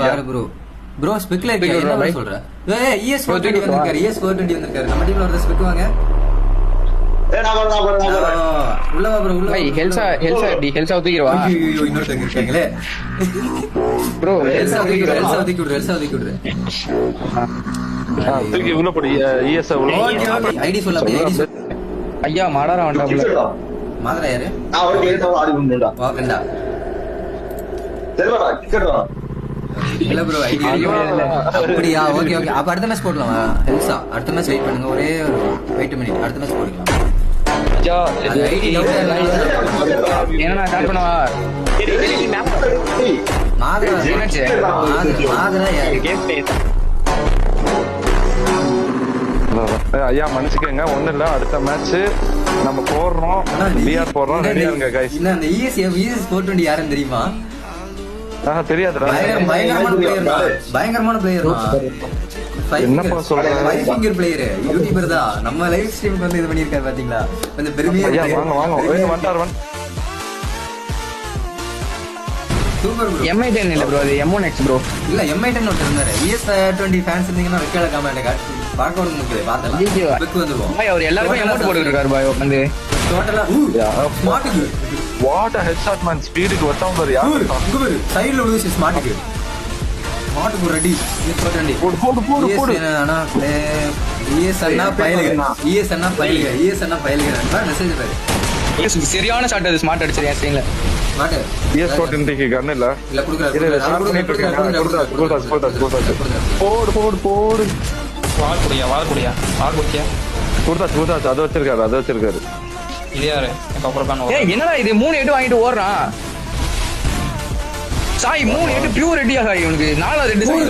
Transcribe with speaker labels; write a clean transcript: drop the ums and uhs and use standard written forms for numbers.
Speaker 1: பாரு bro. Bro ஸ்பெக்ல இருக்க என்ன ப்ரோ சொல்ற? ஏய் ES 420 வந்திருக்காரு. ES 420 வந்திருக்காரு. நம்ம டீம்ல ஒரு ஸ்பெக் வாங்க. உள்ள வா ப்ரோ உள்ள.
Speaker 2: ஏய் ஹெல்சா தூக்கிடுவா.
Speaker 1: ஐயோ இன்னொருத்தங்க இருக்காங்களே. ப்ரோ ஹெல்சா தூக்கி விடு.
Speaker 3: தூக்கி உள்ள போடு. ES உள்ள.
Speaker 1: ஐடி சொல்ல அப்படியே ஐடி சொல்ல.
Speaker 2: ஐயா மாடாரா வந்தாப்ல.
Speaker 1: மாதரா யாரு?
Speaker 4: நான் ஒரு கேட்ட ஆடி வந்தடா.
Speaker 1: வாங்கடா.
Speaker 4: செல்வடா டிக்கெட்
Speaker 1: இல்ல ப்ரோ ஐடி அப்படியா? ஓகே அப்ப அடுத்த மேட்ச் போடலாம். ஹெல்சா அடுத்த மேட்ச் வெயிட் பண்ணுங்க. ஒரே ஒரு வெயிட் மினிட். அடுத்த மேட்ச் போடலாம்.
Speaker 2: ஐயா
Speaker 1: ஐடி
Speaker 2: என்ன ஸ்டார்ட் பண்ணவா?
Speaker 1: மாதரா யாரு?
Speaker 3: ஐயா மன்னிச்சுக்கங்க, ஒண்ணு இல்ல. அடுத்த மேட்ச் நம்ம போடுறோம், பிஆர் போடுறோம். ரெடியா இருங்க கைஸ்.
Speaker 1: இல்ல அந்த ES 420 யாருன்னு தெரியுமா?
Speaker 3: தெரியாதுடா.
Speaker 1: பயங்கரமான பிளேயர்.
Speaker 3: என்னப்பா சொல்ற?
Speaker 1: 5 ஃபிங்கர் பிளேயர், யூடியூபர் தான். நம்ம லைவ் ஸ்ட்ரீமுக்கு வந்து இது பண்ணிருக்காரு பாத்தீங்களா? கொஞ்சம் பெருமையா.
Speaker 3: ஐயா வாங்க வந்தார்.
Speaker 1: Super bro.
Speaker 2: M10 இல்ல ப்ரோ, அது M1X ப்ரோ.
Speaker 1: இல்ல M10 ஒருத்தர் இருந்தாரு. ES 20 ஃபேன்ஸ் இருந்தீங்கன்னா ரெக்கார்ட் கமெண்ட் பார்க்க வந்து முக்கிய பார்த்தலாம். ஸ்பெக் வந்துருவோம்.
Speaker 2: அவர் எல்லாருக்கும் அமௌண்ட் போட்டுட்டு இருக்காரு பாய் வந்து.
Speaker 1: டோட்டலா ஸ்மார்ட்டுக்கு
Speaker 3: வாட் a headshot man. ஸ்பீடுக்கு வட்டாம் பாரு. யார்
Speaker 1: இங்க பாரு சைடுல விழுது. ஸ்மார்ட்டுக்கு ரெடி. ES 420 போடு. انا ES அண்ணா பயலுங்க. மெசேஜ் பாரு.
Speaker 2: சரியான ஷாட் அது. ஸ்மார்ட் அடிச்சது என் ஸ்கிரீன்ல.
Speaker 1: ஸ்மார்ட்
Speaker 3: ES 420 கன் இல்ல
Speaker 1: குடுக்குறாரு.
Speaker 3: போடு.
Speaker 5: வால் குடியா
Speaker 3: கொடுத்தாச்சு. அது வச்சிருக்காரு.
Speaker 5: இது யாரு?
Speaker 2: ஏய் என்னடா இது 3 8 வாங்கிட்டு ஓடுறான் சாய். 3 8 பியூர் ரெடியா சாய். உனக்கு 4 ரெட் சாய்.